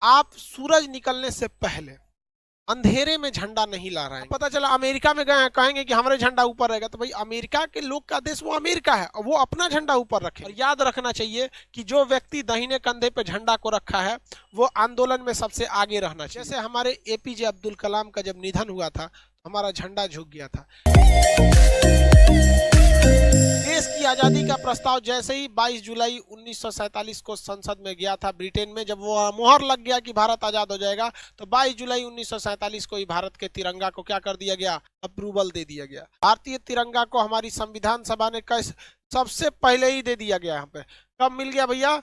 आप सूरज निकलने से पहले अंधेरे में झंडा नहीं ला रहे हैं। पता चला अमेरिका में गए हैं, कहेंगे कि हमारे झंडा ऊपर रहेगा, तो भाई अमेरिका के लोग का देश वो अमेरिका है और वो अपना झंडा ऊपर रखे। और याद रखना चाहिए कि जो व्यक्ति दाहिने कंधे पे झंडा को रखा है वो आंदोलन में सबसे आगे रहना चाहिए। जैसे हमारे एपीजे अब्दुल कलाम का जब निधन हुआ था, हमारा झंडा झुक गया था। देश की आजादी का प्रस्ताव जैसे ही 22 जुलाई 1947 को संसद में गया था ब्रिटेन में, जब वो मोहर लग गया कि भारत आजाद हो जाएगा, तो 22 जुलाई 1947 को ही भारत के तिरंगा को क्या कर दिया गया, अप्रूवल दे दिया गया। भारतीय तिरंगा को हमारी संविधान सभा ने सबसे पहले ही दे दिया गया। यहाँ पे कब मिल गया भैया,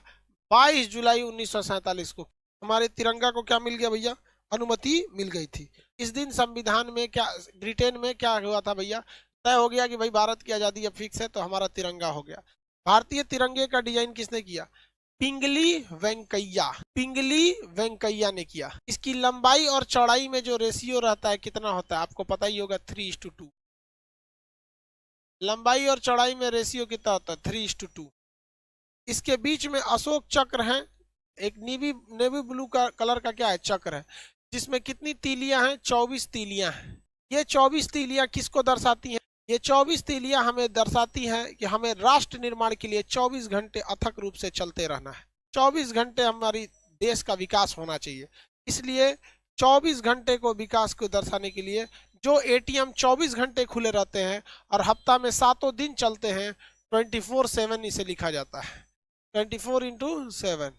22 जुलाई 1947 को हमारे तिरंगा को क्या मिल गया भैया, अनुमति मिल गई थी। इस दिन संविधान में क्या, ब्रिटेन में क्या हुआ था भैया, तय हो गया कि भाई भारत की आजादी अब फिक्स है, तो हमारा तिरंगा हो गया। भारतीय तिरंगे का डिजाइन किसने किया, पिंगली वेंकैया, पिंगली वेंकैया ने किया। इसकी लंबाई और चौड़ाई में जो रेशियो रहता है कितना होता है आपको पता ही होगा, 3:2। लंबाई और चौड़ाई में रेशियो कितना होता है, 3:2। इसके बीच में अशोक चक्र है, एक नेवी ब्लू का कलर का क्या है, चक्र है, जिसमें कितनी तीलियां हैं, 24 तीलियां हैं। ये 24 तीलियां किसको दर्शाती हैं, ये 24 तीलियां हमें दर्शाती हैं कि हमें राष्ट्र निर्माण के लिए 24 घंटे अथक रूप से चलते रहना है। 24 घंटे हमारी देश का विकास होना चाहिए। इसलिए 24 घंटे को विकास को दर्शाने के लिए जो एटीएम 24 घंटे खुले रहते हैं और हफ्ता में 7 दिन चलते हैं, 24/7 इसे लिखा जाता है। 24/7,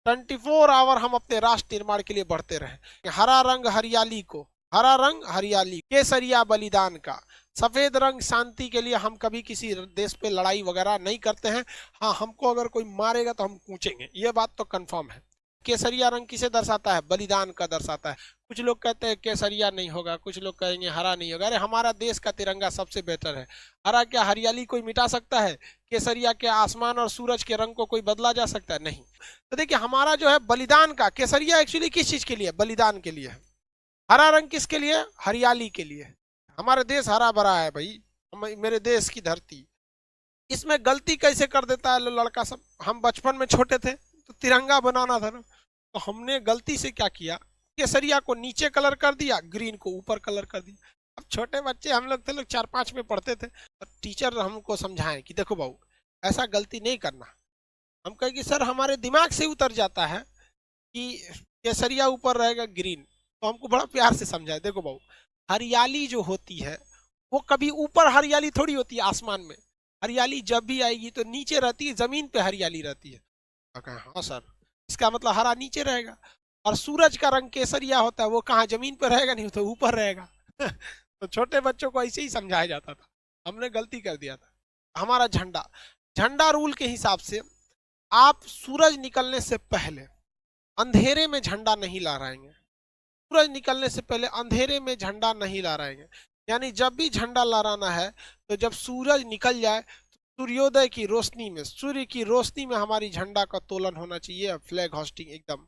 24 आवर हम अपने राष्ट्र निर्माण के लिए बढ़ते रहे। हरा रंग हरियाली को, हरा रंग हरियाली, केसरिया बलिदान का, सफेद रंग शांति के लिए, हम कभी किसी देश पे लड़ाई वगैरह नहीं करते हैं। हाँ, हमको अगर कोई मारेगा तो हम कूचेंगे, ये बात तो कंफर्म है। केसरिया रंग किसे दर्शाता है, बलिदान का दर्शाता है। कुछ लोग कहते हैं केसरिया नहीं होगा, कुछ लोग कहेंगे हरा नहीं होगा। अरे हमारा देश का तिरंगा सबसे बेहतर है। हरा क्या हरियाली कोई मिटा सकता है, केसरिया के आसमान और सूरज के रंग को कोई बदला जा सकता है, नहीं। तो देखिए हमारा जो है बलिदान का, केसरिया एक्चुअली किस चीज के लिए, बलिदान के लिए है। हरा रंग किसके लिए, हरियाली के लिए। हमारे देश हरा भरा है भाई, मेरे देश की धरती। इसमें गलती कैसे कर देता है लड़का सब, हम बचपन में छोटे थे तो तिरंगा बनाना था ना, तो हमने गलती से क्या किया, केसरिया को नीचे कलर कर दिया, ग्रीन को ऊपर कलर कर दिया। अब छोटे बच्चे हम लोग थे, लोग 4-5 में पढ़ते थे, तो टीचर हमको समझाएं कि देखो बाबू ऐसा गलती नहीं करना। हम कहें कि सर हमारे दिमाग से उतर जाता है कि केसरिया ऊपर रहेगा ग्रीन, तो हमको बड़ा प्यार से समझाए, देखो बाबू हरियाली जो होती है वो कभी ऊपर हरियाली थोड़ी होती है आसमान में, हरियाली जब भी आएगी तो नीचे रहती है, जमीन पे हरियाली रहती है। हाँ सर, इसका मतलब हरा नीचे रहेगा। और सूरज का रंग केसरिया होता है, वो कहाँ जमीन पर रहेगा, नहीं तो ऊपर रहेगा। तो छोटे बच्चों को ऐसे ही समझाया जाता था, हमने गलती कर दिया था। हमारा झंडा, झंडा रूल के हिसाब से आप सूरज निकलने से पहले अंधेरे में झंडा नहीं लहराएंगे। सूरज निकलने से पहले अंधेरे में झंडा नहीं लहराएंगे, यानी जब भी झंडा लहराना है तो जब सूरज निकल जाए, सूर्योदय की रोशनी में, सूर्य की रोशनी में हमारी झंडा का तोलन होना चाहिए, फ्लैग होस्टिंग एकदम।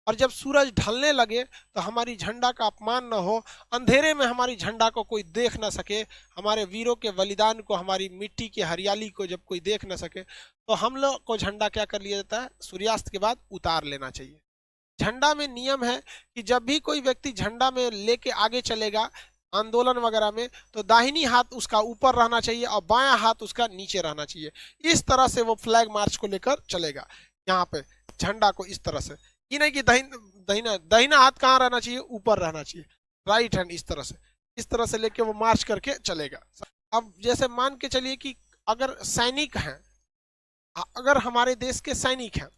और जब सूरज ढलने लगे तो हमारी झंडा का अपमान न हो, अंधेरे में हमारी झंडा को कोई देख न सके, हमारे वीरों के बलिदान को, हमारी मिट्टी की हरियाली को जब कोई देख न सके, तो हम लोग को झंडा क्या कर लिया जाता है, सूर्यास्त के बाद उतार लेना चाहिए। झंडा में नियम है कि जब भी कोई व्यक्ति झंडा में लेके आगे चलेगा आंदोलन वगैरह में, तो दाहिनी हाथ उसका ऊपर रहना चाहिए और बायां हाथ उसका नीचे रहना चाहिए। इस तरह से वो फ्लैग मार्च को लेकर चलेगा। यहाँ पे झंडा को इस तरह से, ये नहीं कि दाहिना हाथ कहाँ रहना चाहिए, ऊपर रहना चाहिए, राइट हैंड इस तरह से लेके वो मार्च करके चलेगा। अब जैसे मान के चलिए कि अगर सैनिक हैं, अगर हमारे देश के सैनिक हैं,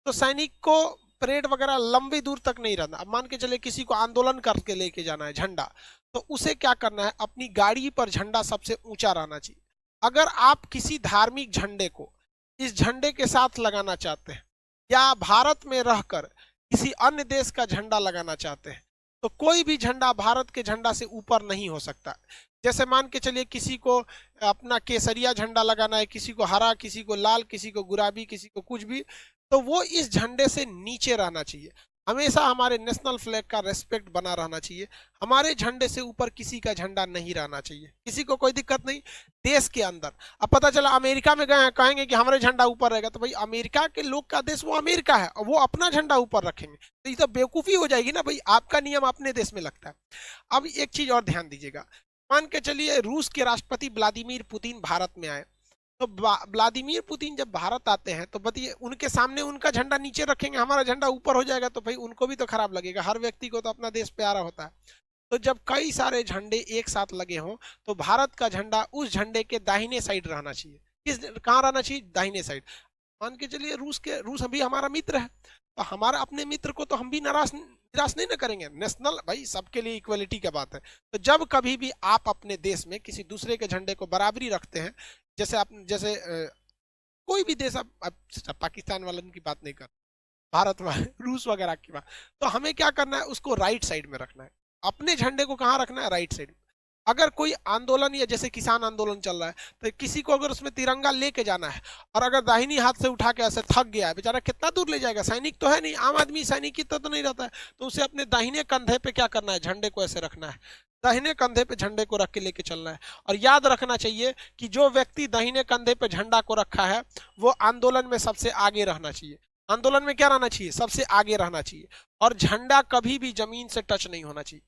तो सैनिक को परेड वगैरह लंबी दूर तक नहीं रहना। अब मान के चले किसी को आंदोलन करके लेके जाना है झंडा, तो उसे क्या करना है, अपनी गाड़ी पर झंडा सबसे ऊंचा रहना चाहिए। अगर आप किसी धार्मिक झंडे को इस झंडे के साथ लगाना चाहते हैं, या भारत में रहकर किसी अन्य देश का झंडा लगाना चाहते हैं, तो कोई भी झंडा भारत के झंडा से ऊपर नहीं हो सकता। जैसे मान के चलिए किसी को अपना केसरिया झंडा लगाना है, किसी को हरा, किसी को लाल, किसी को गुलाबी, किसी को कुछ भी, तो वो इस झंडे से नीचे रहना चाहिए। हमेशा हमारे नेशनल फ्लैग का रेस्पेक्ट बना रहना चाहिए। हमारे झंडे से ऊपर किसी का झंडा नहीं रहना चाहिए, किसी को कोई दिक्कत नहीं। देश के अंदर अब पता चला अमेरिका में गए हैं, कहेंगे कि हमारे झंडा ऊपर रहेगा, तो भाई अमेरिका के लोग का देश वो अमेरिका है और वो अपना झंडा ऊपर रखेंगे, तो ये तो बेवकूफ़ी हो जाएगी ना भाई। आपका नियम अपने देश में लगता है। अब एक चीज और ध्यान दीजिएगा, मान के चलिए रूस के राष्ट्रपति व्लादिमीर पुतिन भारत में आए, तो व्लादिमीर पुतिन जब भारत आते हैं तो बताइए उनके सामने उनका झंडा नीचे रखेंगे, हमारा झंडा ऊपर हो जाएगा, तो भाई उनको भी तो खराब लगेगा। हर व्यक्ति को तो अपना देश प्यारा होता है। तो जब कई सारे झंडे एक साथ लगे हों तो भारत का झंडा उस झंडे के दाहिने साइड रहना चाहिए। किस कहाँ रहना चाहिए? दाहिने साइड। मान के चलिए रूस अभी हमारा मित्र है, तो हमारा अपने मित्र को तो हम भी निराश नहीं ना करेंगे। नेशनल भाई सबके लिए इक्वलिटी की बात है। तो जब कभी भी आप अपने देश में किसी दूसरे के झंडे को बराबरी रखते हैं, जैसे कोई भी देश, आप पाकिस्तान वालों की बात नहीं कर, भारत वाले, रूस वगैरह की बात, तो हमें क्या करना है? उसको राइट साइड में रखना है। अपने झंडे को कहाँ रखना है? राइट साइड में। अगर कोई आंदोलन या जैसे किसान आंदोलन चल रहा है तो किसी को अगर उसमें तिरंगा लेके जाना है और अगर दाहिनी हाथ से उठा के ऐसे थक गया है, बेचारा कितना दूर ले जाएगा? सैनिक तो है नहीं, आम आदमी सैनिक की तो नहीं रहता है, तो उसे अपने दाहिने कंधे पे क्या करना है? झंडे को ऐसे रखना है, दाहिने कंधे पे झंडे को रख के लेके चलना है। और याद रखना चाहिए कि जो व्यक्ति दाहिने कंधे पे झंडा को रखा है वो आंदोलन में सबसे आगे रहना चाहिए। आंदोलन में क्या रहना चाहिए? सबसे आगे रहना चाहिए। और झंडा कभी भी जमीन से टच नहीं होना चाहिए,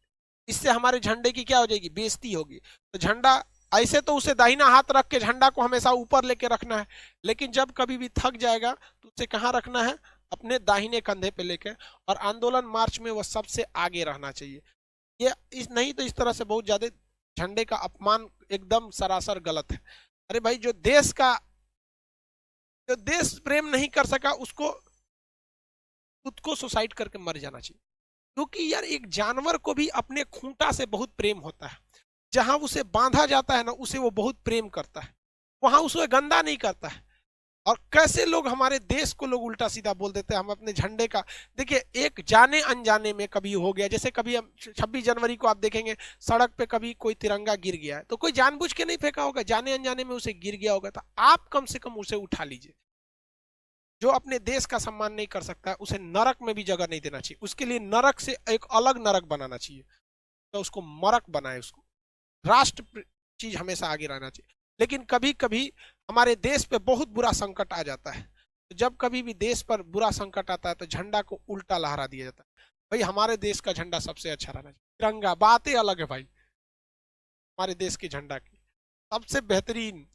इससे हमारे झंडे की क्या हो जाएगी? बेइज्जती होगी। तो झंडा ऐसे तो उसे दाहिना हाथ रख के झंडा को हमेशा ऊपर लेके रखना है, लेकिन जब कभी भी थक जाएगा तो उसे कहाँ रखना है? अपने दाहिने कंधे पे लेके। और आंदोलन मार्च में वो सबसे आगे रहना चाहिए। ये इस नहीं तो इस तरह से बहुत ज्यादा झंडे का अपमान एकदम सरासर गलत है। अरे भाई जो देश प्रेम नहीं कर सका उसको खुद को सुसाइड करके मर जाना चाहिए। क्योंकि यार एक जानवर को भी अपने खूंटा से बहुत प्रेम होता है, जहां उसे बांधा जाता है ना उसे वो बहुत प्रेम करता है, वहां उसे गंदा नहीं करता है। और कैसे लोग हमारे देश को लोग उल्टा सीधा बोल देते हैं। हम अपने झंडे का देखिए, एक जाने अनजाने में कभी हो गया, जैसे कभी हम 26 जनवरी को आप देखेंगे सड़क पे कभी कोई तिरंगा गिर गया है तो कोई जानबूझ के नहीं फेंका होगा, जाने अनजाने में उसे गिर गया होगा, तो आप कम से कम उसे उठा लीजिए। जो अपने देश का सम्मान नहीं कर सकता है उसे नरक में भी जगह नहीं देना चाहिए, उसके लिए नरक से एक अलग नरक बनाना चाहिए, तो उसको मरक बनाए, उसको राष्ट्र चीज हमेशा आगे रहना चाहिए। लेकिन कभी कभी हमारे देश पे बहुत बुरा संकट आ जाता है, तो जब कभी भी देश पर बुरा संकट आता है तो झंडा को उल्टा लहरा दिया जाता है। भाई हमारे देश का झंडा सबसे अच्छा रहना चाहिए, तिरंगा बातें अलग है भाई। हमारे देश के झंडा की सबसे बेहतरीन,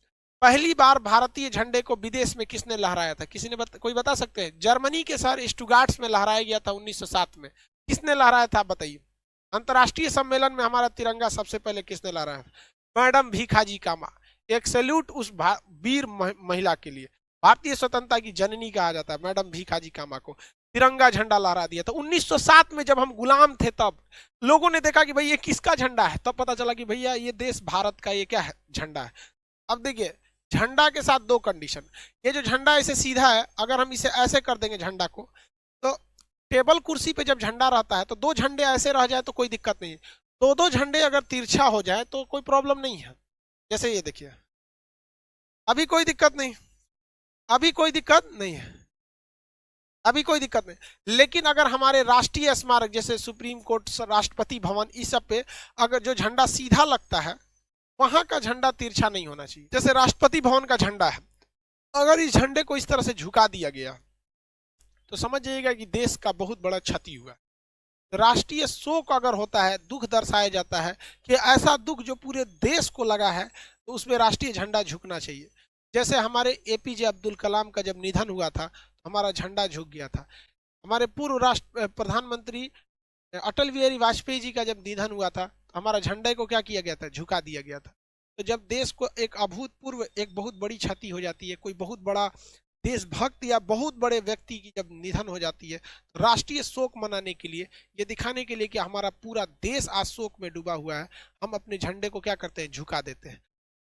पहली बार भारतीय झंडे को विदेश में किसने लहराया था? किसी ने कोई बता सकते हैं? जर्मनी के शहर स्टुगार्ट्स में लहराया गया था 1907 में। किसने लहराया था बताइए? अंतर्राष्ट्रीय सम्मेलन में हमारा तिरंगा सबसे पहले किसने लहराया था? मैडम भीखाजी कामा। एक सैल्यूट उस वीर महिला के लिए, भारतीय स्वतंत्रता की जननी कहा जाता है मैडम भीखाजी कामा को। तिरंगा झंडा लहरा दिया था 1907 में, जब हम गुलाम थे तब लोगों ने देखा कि भाई ये किसका झंडा है, तब पता चला कि भैया ये देश भारत का ये क्या है? झंडा है। अब देखिए झंडा के साथ दो कंडीशन, ये जो झंडा ऐसे सीधा है, अगर हम इसे ऐसे कर देंगे झंडा को, तो टेबल कुर्सी पे जब झंडा रहता है तो दो झंडे ऐसे रह जाए तो कोई दिक्कत नहीं है, दो झंडे अगर तिरछा हो जाए तो कोई प्रॉब्लम नहीं है। जैसे ये देखिए, अभी कोई दिक्कत नहीं, अभी कोई दिक्कत नहीं है, अभी कोई दिक्कत नहीं। लेकिन अगर हमारे राष्ट्रीय स्मारक जैसे सुप्रीम कोर्ट, राष्ट्रपति भवन, इस सब पे अगर जो झंडा सीधा लगता है वहां का झंडा तिरछा नहीं होना चाहिए। जैसे राष्ट्रपति भवन का झंडा है, अगर इस झंडे को इस तरह से झुका दिया गया तो समझ जाइएगा कि देश का बहुत बड़ा क्षति हुआ। राष्ट्रीय शोक अगर होता है, दुख दर्शाया जाता है कि ऐसा दुख जो पूरे देश को लगा है, तो उसमें राष्ट्रीय झंडा झुकना चाहिए। जैसे हमारे एपीजे अब्दुल कलाम का जब निधन हुआ था तो हमारा झंडा झुक गया था। हमारे पूर्व राष्ट्र प्रधानमंत्री अटल बिहारी वाजपेयी जी का जब निधन हुआ था तो हमारा झंडे को क्या किया गया था? झुका दिया गया था। तो जब देश को एक अभूतपूर्व, एक बहुत बड़ी क्षति हो जाती है, कोई बहुत बड़ा देशभक्त या बहुत बड़े व्यक्ति की जब निधन हो जाती है, तो राष्ट्रीय शोक मनाने के लिए, ये दिखाने के लिए कि हमारा पूरा देश आज शोक में डूबा हुआ है, हम अपने झंडे को क्या करते हैं? झुका देते हैं।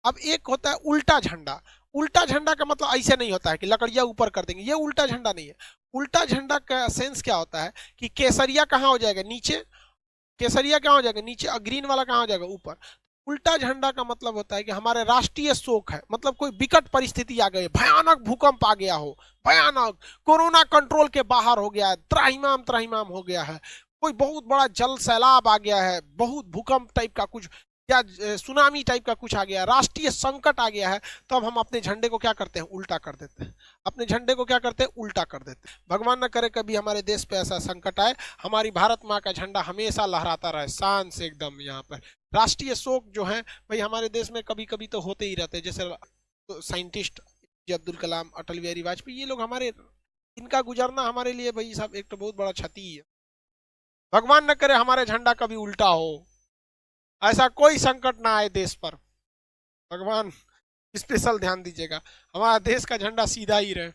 अब एक होता है उल्टा झंडा। उल्टा झंडा का मतलब ऐसे नहीं होता है कि लकड़ियां ऊपर कर देंगे, ये उल्टा झंडा नहीं है। उल्टा झंडा का सेंस क्या होता है कि केसरिया कहाँ हो जाएगा? नीचे। केसरिया कहाँ हो जाएगा? नीचे। और ग्रीन वाला कहाँ हो जाएगा? ऊपर। उल्टा झंडा का मतलब होता है कि हमारे राष्ट्रीय शोक है, मतलब कोई विकट परिस्थिति आ गई, भयानक भूकंप आ गया हो, भयानक कोरोना कंट्रोल के बाहर हो गया है, त्राहिमाम त्राहिमाम हो गया है, कोई बहुत बड़ा जल सैलाब आ गया है, बहुत भूकंप टाइप का कुछ या सुनामी टाइप का कुछ आ गया, राष्ट्रीय संकट आ गया है, तो अब हम अपने झंडे को क्या करते हैं, उल्टा कर देते हैं। अपने झंडे को क्या करते हैं, उल्टा कर देते हैं। भगवान न करे कभी हमारे देश पे ऐसा संकट आए, हमारी भारत माँ का झंडा हमेशा लहराता रहे शान से एकदम। यहाँ पर राष्ट्रीय शोक जो है भाई हमारे देश में कभी कभी तो होते ही रहते हैं, जैसे तो साइंटिस्ट अब्दुल कलाम, अटल बिहारी वाजपेयी, ये लोग हमारे, इनका गुजरना हमारे लिए भाई साहब एक तो बहुत बड़ा क्षति है। भगवान न करे हमारे झंडा कभी उल्टा हो, ऐसा कोई संकट ना आए देश पर, भगवान स्पेशल ध्यान दीजिएगा, हमारा देश का झंडा सीधा ही रहे।